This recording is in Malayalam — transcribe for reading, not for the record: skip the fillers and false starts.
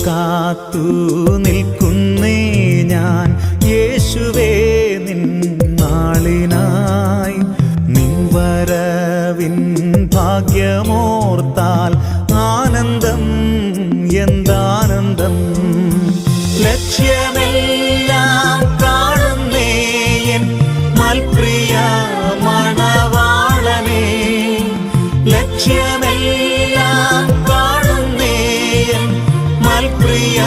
കാത്തു നിൽക്കുന്നേ ഞാൻ യേശുവേ നിൻ നാളിനായി. നിൻ വരവിൻ ഭാഗ്യമോർത്താൽ ആനന്ദം എന്താനന്ദം. ലക്ഷ്യമെല്ലാം കാണുന്നേ എൻ മൽപ്രിയ മണവാളനേ. ലക്ഷ്യമെല്ലാം കാണുന്നേ എൻ മൽപ്രിയ